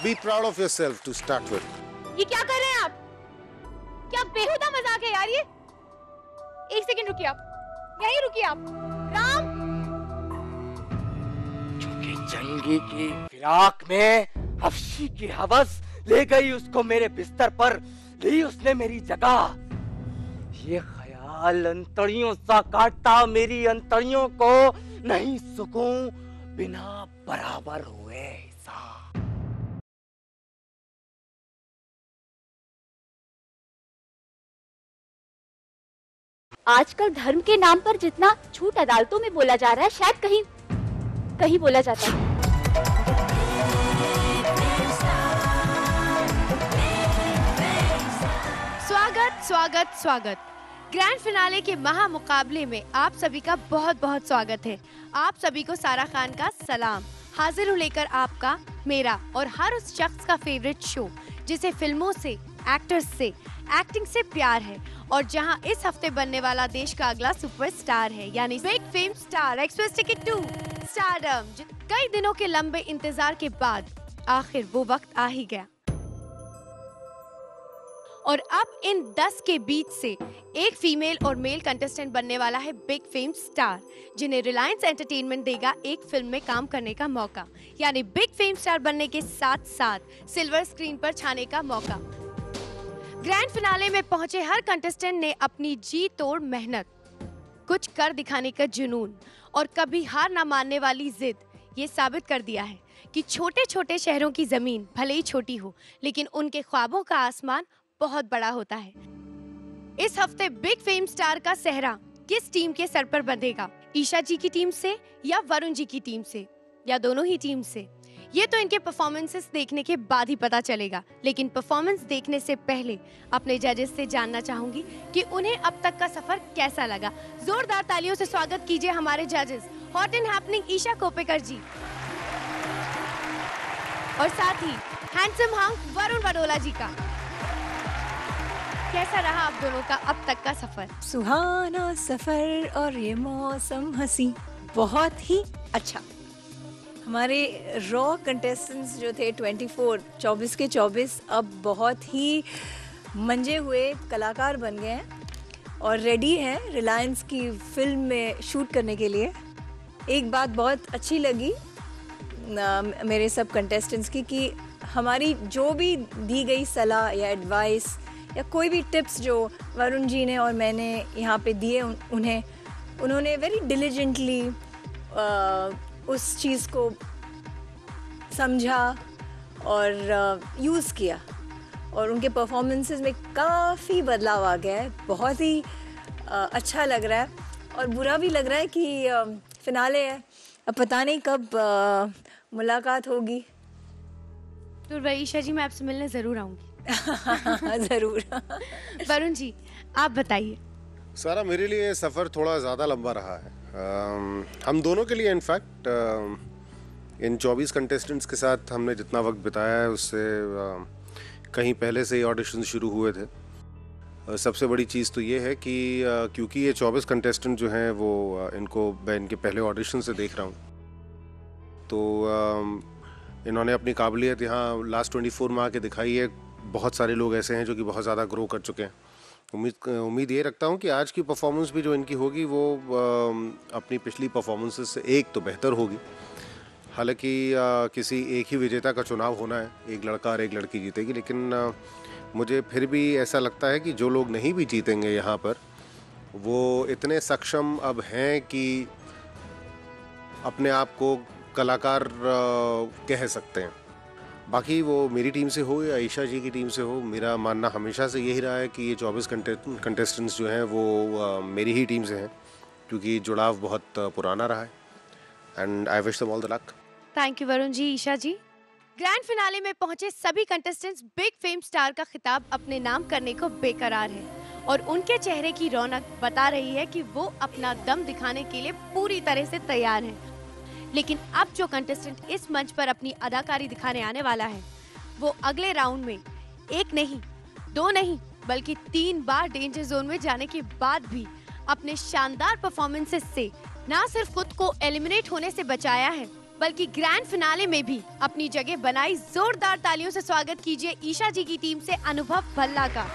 Be proud of yourself to start with. ये क्या कर रहे हैं आप? क्या बेहुदा मजाक है यार ये? एक सेकंड रुकिए आप, यहीं रुकिए आप। राम, क्योंकि जंगी की फिराक में हफ्शी की हवस ले गई उसको मेरे बिस्तर पर, ली उसने मेरी जगह। ये ख्याल अंतड़ियों सा काटता मेरी अंतड़ियों को, नहीं सुकून बिना बराबर हुए हिसाब। आजकल धर्म के नाम पर जितना झूठ अदालतों में बोला जा रहा है, शायद कहीं कहीं बोला जाता है। स्वागत स्वागत स्वागत। ग्रैंड फिनाले के महा मुकाबले में आप सभी का बहुत बहुत स्वागत है। आप सभी को सारा खान का सलाम। हाजिर हूँ लेकर आपका, मेरा और हर उस शख्स का फेवरेट शो जिसे फिल्मों से, एक्टर्स से, एक्टिंग से प्यार है और जहां इस हफ्ते बनने वाला देश का अगला सुपरस्टार है, यानी big fame star express ticket to stardom. कई दिनों के लंबे इंतजार के बाद आखिर वो वक्त आ ही गया और अब इन 10 के बीच से एक फीमेल और मेल कंटेस्टेंट बनने वाला है बिग फेम स्टार, जिन्हें रिलायंस एंटरटेनमेंट देगा एक फिल्म में काम करने का मौका, यानी बिग फेम स्टार बनने के साथ साथ सिल्वर स्क्रीन पर छाने का मौका। ग्रैंड फिनाले में पहुंचे हर कंटेस्टेंट ने अपनी जी तोड़ मेहनत, कुछ कर दिखाने का जुनून और कभी हार ना मानने वाली जिद ये साबित कर दिया है कि छोटे छोटे शहरों की जमीन भले ही छोटी हो, लेकिन उनके ख्वाबों का आसमान बहुत बड़ा होता है। इस हफ्ते बिग फेम स्टार का सेहरा किस टीम के सर पर बंधेगा? ईशा जी की टीम से या वरुण जी की टीम से या दोनों ही टीम से? ये तो इनके परफॉर्मेंसेस देखने के बाद ही पता चलेगा, लेकिन परफॉर्मेंस देखने से पहले अपने जजेस से जानना चाहूंगी कि उन्हें अब तक का सफर कैसा लगा। जोरदार तालियों से स्वागत कीजिए हमारे जजेस, hot and happening Isha Kopekar जी और साथ ही हैंडसम हंक वरुण वडोला जी का। कैसा रहा आप दोनों का अब तक का सफर? सुहाना सफर और ये मौसम हंसी, बहुत ही अच्छा। हमारे रॉ कंटेस्टेंट्स जो थे 24 के 24 अब बहुत ही मंजे हुए कलाकार बन गए हैं और रेडी हैं रिलायंस की फिल्म में शूट करने के लिए। एक बात बहुत अच्छी लगी मेरे सब कंटेस्टेंट्स की कि हमारी जो भी दी गई सलाह या एडवाइस या कोई भी टिप्स जो वरुण जी ने और मैंने यहाँ पे दिए उन्होंने वेरी डिलिजेंटली उस चीज़ को समझा और यूज़ किया और उनके परफॉर्मेंसेस में काफ़ी बदलाव आ गया है। बहुत ही अच्छा लग रहा है और बुरा भी लग रहा है कि फिनाले है, अब पता नहीं कब मुलाकात होगी। तो ईशा जी मैं आपसे मिलने ज़रूर आऊँगी। ज़रूर। वरुण जी आप बताइए। सारा, मेरे लिए सफ़र थोड़ा ज़्यादा लंबा रहा है, हम दोनों के लिए। इनफैक्ट इन 24 कंटेस्टेंट्स के साथ हमने जितना वक्त बिताया है उससे कहीं पहले से ही ऑडिशन शुरू हुए थे। सबसे बड़ी चीज़ तो ये है कि क्योंकि ये 24 कंटेस्टेंट जो हैं वो इनको मैं इनके पहले ऑडिशन से देख रहा हूँ, तो इन्होंने अपनी काबिलियत यहाँ लास्ट 24 में आके दिखाई है। बहुत सारे लोग ऐसे हैं जो कि बहुत ज़्यादा ग्रो कर चुके हैं। उम्मीद ये रखता हूँ कि आज की परफॉर्मेंस भी जो इनकी होगी वो अपनी पिछली परफॉर्मेंसेस से एक तो बेहतर होगी। हालांकि किसी एक ही विजेता का चुनाव होना है, एक लड़का और एक लड़की जीतेगी, लेकिन मुझे फिर भी ऐसा लगता है कि जो लोग नहीं भी जीतेंगे यहाँ पर वो इतने सक्षम अब हैं कि अपने आप को कलाकार कह सकते हैं। बाकी वो मेरी टीम से हो या ईशा जी की टीम से हो, मेरा मानना हमेशा से यही रहा है कि ये 24 कंटेस्टेंट्स जो हैं वो मेरी ही टीम से हैं, क्योंकि जुड़ाव बहुत पुराना रहा है। And I wish them all the luck. Thank you Varun ji, Isha ji. Grand finale में पहुंचे सभी कंटेस्टेंट्स बिग फेम स्टार का खिताब अपने नाम करने को बेकरार है और उनके चेहरे की रौनक बता रही है कि वो अपना दम दिखाने के लिए पूरी तरह से तैयार हैं। लेकिन अब जो कंटेस्टेंट इस मंच पर अपनी अदाकारी दिखाने आने वाला है वो अगले राउंड में एक नहीं, दो नहीं, बल्कि 3 बार डेंजर जोन में जाने के बाद भी अपने शानदार परफॉर्मेंसेस से ना सिर्फ खुद को एलिमिनेट होने से बचाया है, बल्कि ग्रैंड फिनाले में भी अपनी जगह बनाई। जोरदार तालियों से स्वागत कीजिए ईशा जी की टीम से अनुभव भल्ला का।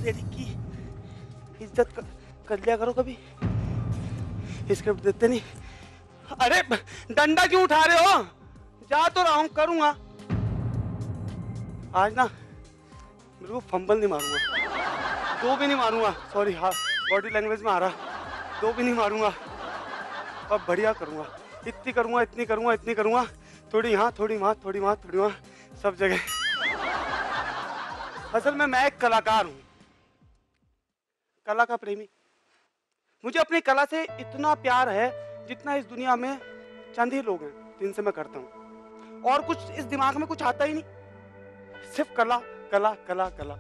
तेरी की इज्जत कर लिया करो कभी, स्क्रिप्ट देते नहीं। अरे डंडा क्यों उठा रहे हो? जा तो रहा हूं, करूंगा आज ना। मेरे को फंबल नहीं मारूंगा, दो भी नहीं मारूंगा, सॉरी, हाँ बॉडी लैंग्वेज में आ रहा, दो भी नहीं मारूंगा और बढ़िया करूंगा। इतनी करूंगा, इतनी करूंगा, इतनी करूंगा, थोड़ी यहाँ थोड़ी वहाँ, थोड़ी वहाँ थोड़ी वहाँ, सब जगह। असल में मैं एक कलाकार हूँ, कला का प्रेमी। मुझे अपनी कला से इतना प्यार है जितना इस दुनिया में चंद ही लोग हैं जिनसे मैं करता हूँ, और कुछ इस दिमाग में कुछ आता ही नहीं, सिर्फ कला कला कला कला।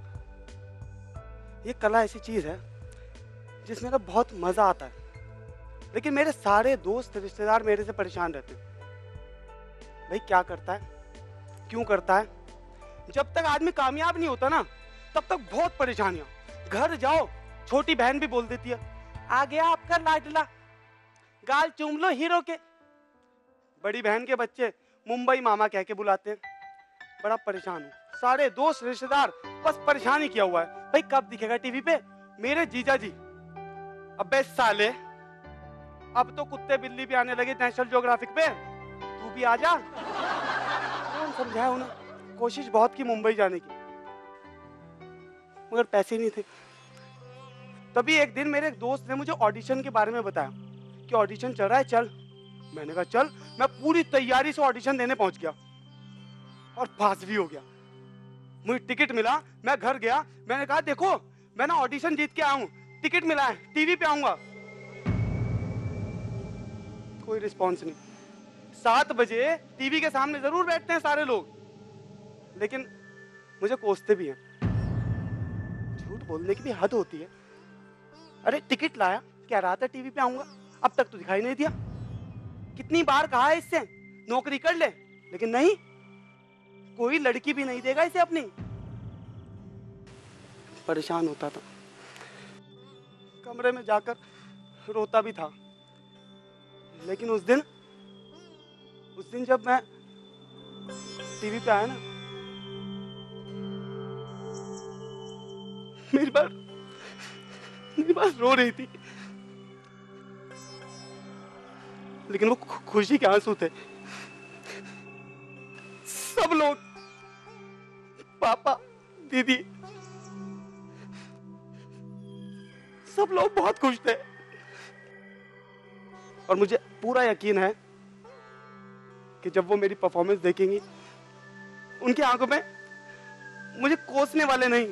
ये कला ऐसी चीज है जिसमें ना बहुत मजा आता है, लेकिन मेरे सारे दोस्त रिश्तेदार मेरे से परेशान रहते हैं। भाई क्या करता है, क्यों करता है? जब तक आदमी कामयाब नहीं होता ना, तब तक बहुत परेशानियां। घर जाओ, छोटी बहन भी बोल देती है, आ गया आपका लाडला, गाल चूम लो हीरो के। बड़ी बहन के बच्चे मुंबई मामा कह के बुलाते हैं। बड़ा परेशान हूँ, सारे दोस्त रिश्तेदार बस परेशान ही किया हुआ है। भाई कब दिखेगा टीवी पे मेरे जीजा जी? अबे साले, अब तो कुत्ते बिल्ली भी आने लगे नेशनल ज्योग्राफिक पे, तू भी आ जा। कौन समझाया उन्हें? कोशिश बहुत की मुंबई जाने की, मगर पैसे नहीं थे। तभी एक दिन मेरे एक दोस्त ने मुझे ऑडिशन के बारे में बताया कि ऑडिशन चल रहा है, चल। मैंने कहा चल। मैं पूरी तैयारी से ऑडिशन देने पहुंच गया और पास भी हो गया। मुझे टिकट मिला, मैं घर गया, मैंने कहा देखो मैं ना ऑडिशन जीत के आया हूं, टिकट मिला है, टीवी पे आऊंगा। कोई रिस्पॉन्स नहीं। 7 बजे टीवी के सामने जरूर बैठते हैं सारे लोग, लेकिन मुझे कोसते भी हैं। झूठ बोलने की भी हद होती है। अरे टिकट लाया, कह रहा था टीवी पे आऊंगा, अब तक तो दिखाई नहीं दिया। कितनी बार कहा है इससे नौकरी कर ले, लेकिन नहीं, कोई लड़की भी नहीं देगा इसे अपनी। परेशान होता था, कमरे में जाकर रोता भी था। लेकिन उस दिन जब मैं टीवी पे आया ना, मेरी बात रो रही थी, लेकिन वो खुशी के आंसू थे। सब लोग, पापा, दीदी, सब लोग बहुत खुश थे। और मुझे पूरा यकीन है कि जब वो मेरी परफॉर्मेंस देखेंगी, उनकी आंखों में मुझे कोसने वाले नहीं,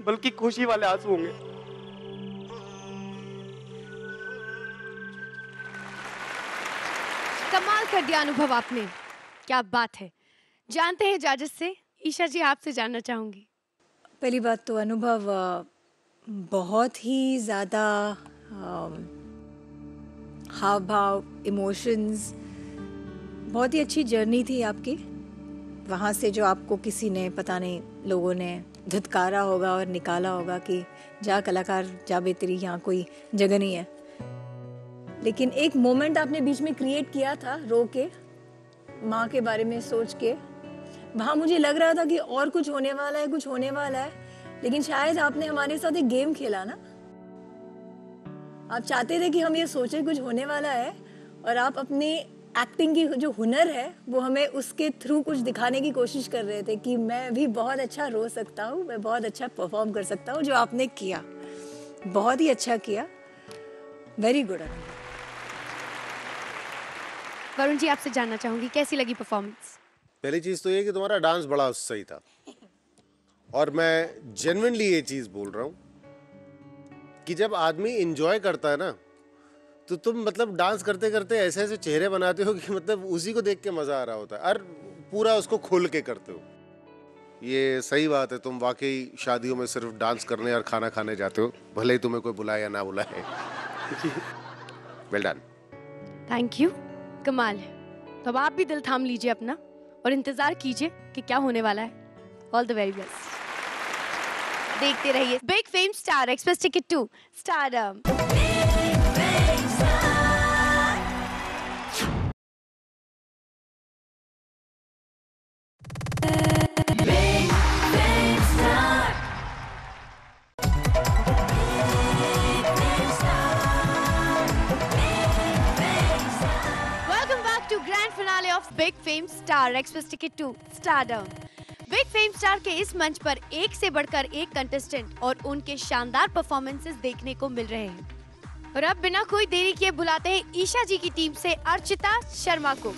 बल्कि खुशी वाले आंसू होंगे। कमाल कर दिया अनुभव आपने, क्या बात है। जानते हैं जजेस से। ईशा जी, आपसे जानना चाहूंगी। पहली बात तो अनुभव बहुत ही ज़्यादा हाव भाव, इमोशंस, बहुत ही अच्छी जर्नी थी आपकी। वहाँ से जो आपको किसी ने, पता नहीं, लोगों ने धुतकारा होगा और निकाला होगा कि जा कलाकार जा बे, तेरी यहाँ कोई जगह नहीं है। लेकिन एक मोमेंट आपने बीच में क्रिएट किया था, रो के, माँ के बारे में सोच के। वहाँ मुझे लग रहा था कि और कुछ होने वाला है, कुछ होने वाला है, लेकिन शायद आपने हमारे साथ एक गेम खेला ना। आप चाहते थे कि हम ये सोचें कुछ होने वाला है, और आप अपनी एक्टिंग की जो हुनर है वो हमें उसके थ्रू कुछ दिखाने की कोशिश कर रहे थे कि मैं भी बहुत अच्छा रो सकता हूँ, मैं बहुत अच्छा परफॉर्म कर सकता हूँ, जो आपने किया। बहुत ही अच्छा किया, वेरी गुड। वरुण जी, आपसे जानना चाहूंगी, कैसी लगी परफॉर्मेंस? पहली चीज तो ये कि तुम्हारा डांस बड़ा सही था, और मैं जेन्युइनली ये चीज बोल रहा हूँ कि जब आदमी एंजॉय करता है ना, तो तुम मतलब डांस करते करते ऐसे ऐसे चेहरे बनाते हो कि मतलब उसी को देख के मजा आ रहा होता है, और पूरा उसको खोल के करते हो। ये सही बात है, तुम वाकई शादियों में सिर्फ डांस करने और खाना खाने जाते हो, भले ही तुम्हें कोई बुलाए या ना बुलाए। Well done. थैंक यू, कमाल है। तो अब आप भी दिल थाम लीजिए अपना और इंतजार कीजिए कि क्या होने वाला है। All the very best. देखते रहिए big fame star express ticket to stardom. Finale of big fame star express ticket to stardom. Big fame star के इस मंच पर एक से बढ़कर एक कंटेस्टेंट और उनके शानदार परफॉर्मेंसेस देखने को मिल रहे हैं। और अब बिना कोई देरी किए बुलाते हैं ईशा जी की टीम से अर्चिता शर्मा को।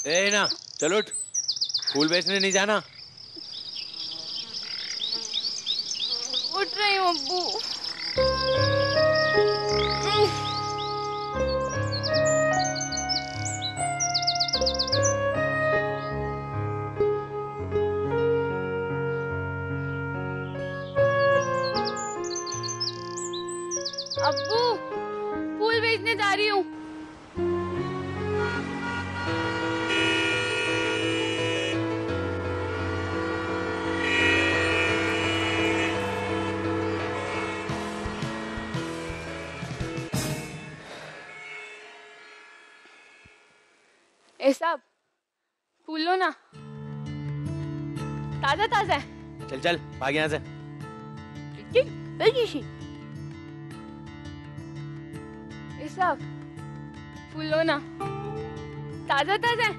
ए ना, चल उठ। फूल बेचने नहीं जाना? उठ रही हूँ अब्बू। अब्बू, फूल बेचने जा रही हूँ। ए साहब, फूल लो ना, ताजा ताजा है। चल चल भाग यहाँ से। ए साहब, फूल लो ना, ताजा ताजा है,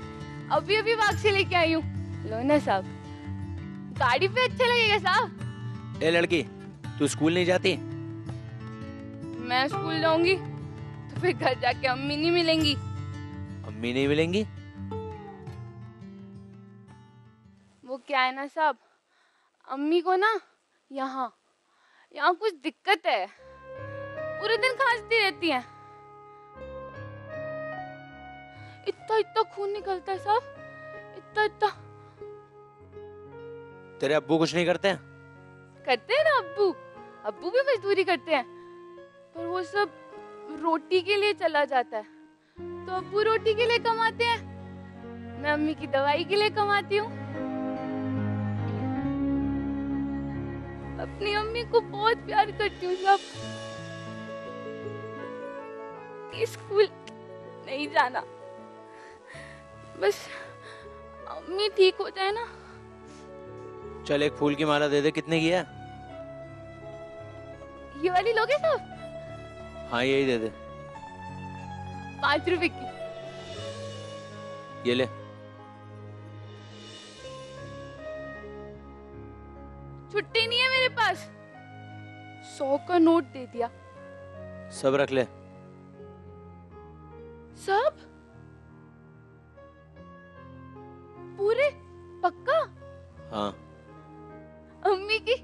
अभी अभी बाग से लेके आई हूँ। लो ना साहब, गाड़ी पे अच्छा लगेगा साहब। ए लड़की, तू स्कूल नहीं जाती? मैं स्कूल जाऊंगी तो फिर घर जाके अम्मी नहीं मिलेंगी। अम्मी नहीं मिलेंगी? वो क्या है ना साहब, अम्मी को ना यहाँ कुछ दिक्कत है, पूरे दिन खांसती रहती हैं। इतना खून निकलता है साहब, इतना। तेरे अब्बू कुछ नहीं करते हैं? करते हैं ना अब्बू भी मजदूरी करते हैं, पर वो सब रोटी के लिए चला जाता है, तो अब्बू रोटी के लिए कमाते हैं, मैं अम्मी की दवाई के लिए कमाती हूँ। अपनी अम्मी को बहुत प्यार करती हूँ साहब। स्कूल नहीं जाना, बस अम्मी ठीक हो जाए ना। चल एक फूल की माला दे दे। कितने की है? ये वाली लोगे साहब? हाँ यही दे दे। 5 रुपए की। ये ले। छुट्टी नहीं है मेरे पास, 100 का नोट दे दिया। सब रख ले। सब? पूरे? पक्का? हाँ। अम्मी की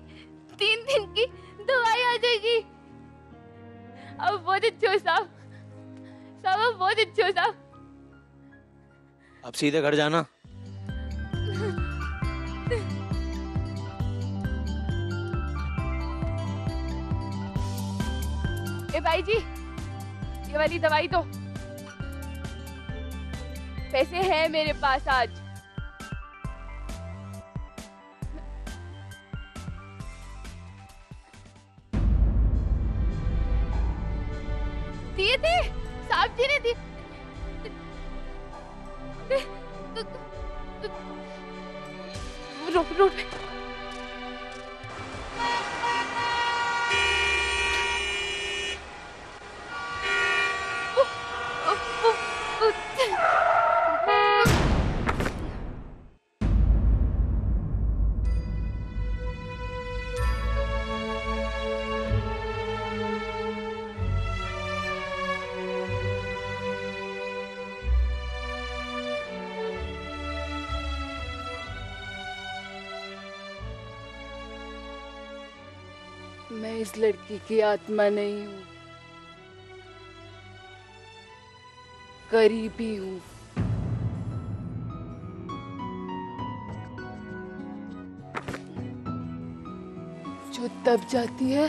3 दिन की दवाई आ जाएगी। अब बहुत अच्छे हो साहब, अब बहुत अच्छे हो साहब। अब सीधे घर जाना। ए भाई जी, ये वाली दवाई दो, पैसे हैं मेरे पास आज। दिए थे साहब जी ने दिए। रोड पे मैं इस लड़की की आत्मा नहीं हूँ, करीबी हूँ। जो तब जाती है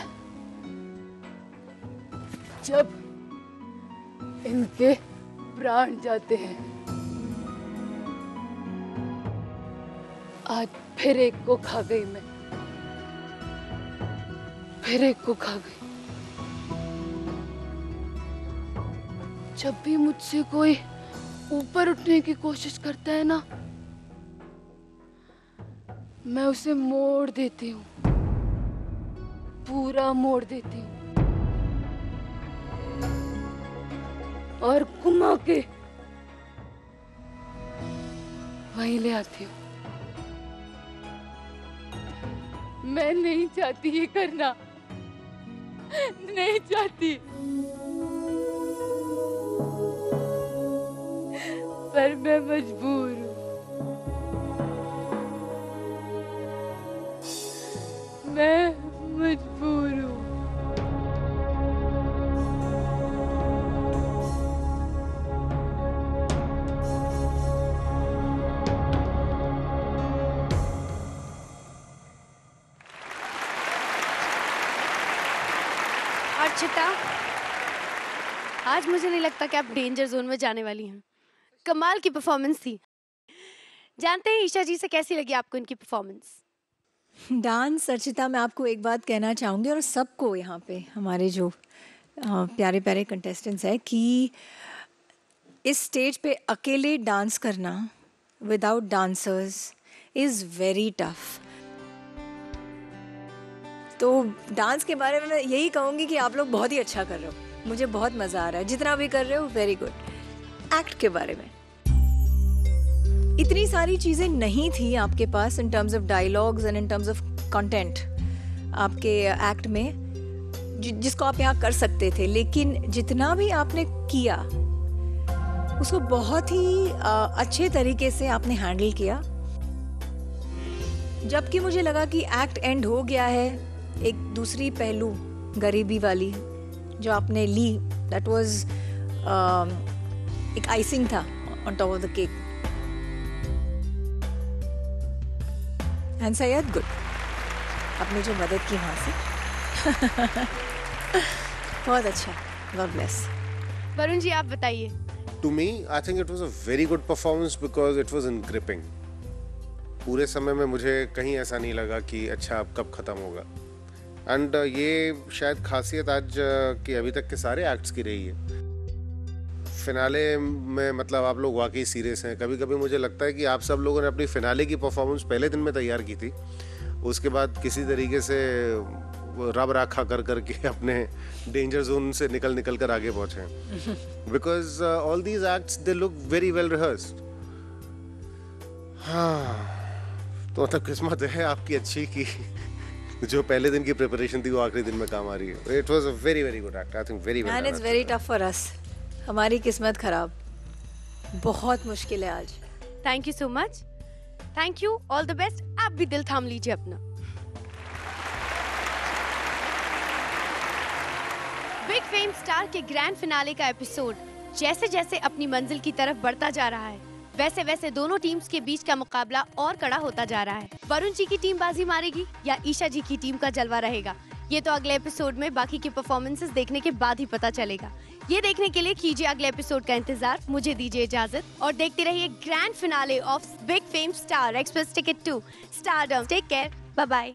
जब इनके प्राण जाते हैं। आज फिर एक को खा गई मैं, फिर एक को खा गई। जब भी मुझसे कोई ऊपर उठने की कोशिश करता है ना, मैं उसे मोड़ देती हूँ, पूरा मोड़ देती हूँ और घुमा के वहीं ले आती हूँ। मैं नहीं चाहती ये करना, नहीं चाहती, पर मैं मजबूर हूँ। अर्चिता, आज मुझे नहीं लगता कि आप डेंजर जोन में जाने वाली हैं। कमाल की परफॉर्मेंस थी। जानते हैं ईशा जी से कैसी लगी आपको इनकी परफॉर्मेंस? डांस अर्चिता, मैं आपको एक बात कहना चाहूँगी और सबको यहाँ पे हमारे जो प्यारे प्यारे कंटेस्टेंट्स हैं कि इस स्टेज पे अकेले डांस करना without dancers is very tough. तो डांस के बारे में मैं यही कहूँगी कि आप लोग बहुत ही अच्छा कर रहे हो, मुझे बहुत मज़ा आ रहा है जितना भी कर रहे हो, वेरी गुड। एक्ट के बारे में इतनी सारी चीज़ें नहीं थी आपके पास in terms of dialogues and in terms of content आपके एक्ट में जिसको आप यहाँ कर सकते थे, लेकिन जितना भी आपने किया उसको बहुत ही अच्छे तरीके से आपने हैंडल किया। जबकि मुझे लगा कि एक्ट एंड हो गया है, एक दूसरी पहलू गरीबी वाली जो आपने ली, दैट वाज एक आइसिंग था on top of the cake. And Syed good, आपने जो मदद की वहाँ से बहुत अच्छा, गॉड ब्लेस। वरुण जी आप बताइए। To me, I think it was a very good performance because it was gripping. पूरे समय में मुझे कहीं ऐसा नहीं लगा कि अच्छा अब कब ख़त्म होगा। एंड ये शायद खासियत आज की अभी तक के सारे एक्ट्स की रही है। फिनाले में मतलब आप लोग वाकई सीरियस हैं। कभी कभी मुझे लगता है कि आप सब लोगों ने अपनी फिनाले की परफॉर्मेंस पहले दिन में तैयार की थी, उसके बाद किसी तरीके से रब राखा कर करके अपने डेंजर जोन से निकल कर आगे पहुंचे। Because all these acts they look very well rehearsed. हाँ, तो मतलब किस्मत है आपकी अच्छी की जो पहले दिन की प्रिपरेशन थी वो आखिरी दिन में काम आ रही है। It was a very very good act, I think very well. And it's very tough for us, हमारी किस्मत खराब, बहुत मुश्किल है आज। Thank you so much, thank you, all the best. आप भी दिल थाम लीजिए अपना। बिग फेम स्टार के ग्रैंड फिनाले का एपिसोड जैसे जैसे अपनी मंजिल की तरफ बढ़ता जा रहा है, वैसे वैसे दोनों टीम्स के बीच का मुकाबला और कड़ा होता जा रहा है। वरुण जी की टीम बाजी मारेगी या ईशा जी की टीम का जलवा रहेगा, ये तो अगले एपिसोड में बाकी की परफॉर्मेंसेस देखने के बाद ही पता चलेगा। ये देखने के लिए कीजिए अगले एपिसोड का इंतजार। मुझे दीजिए इजाजत और देखते रहिए grand finale of big fame star express ticket to stardom. Take care, bye bye.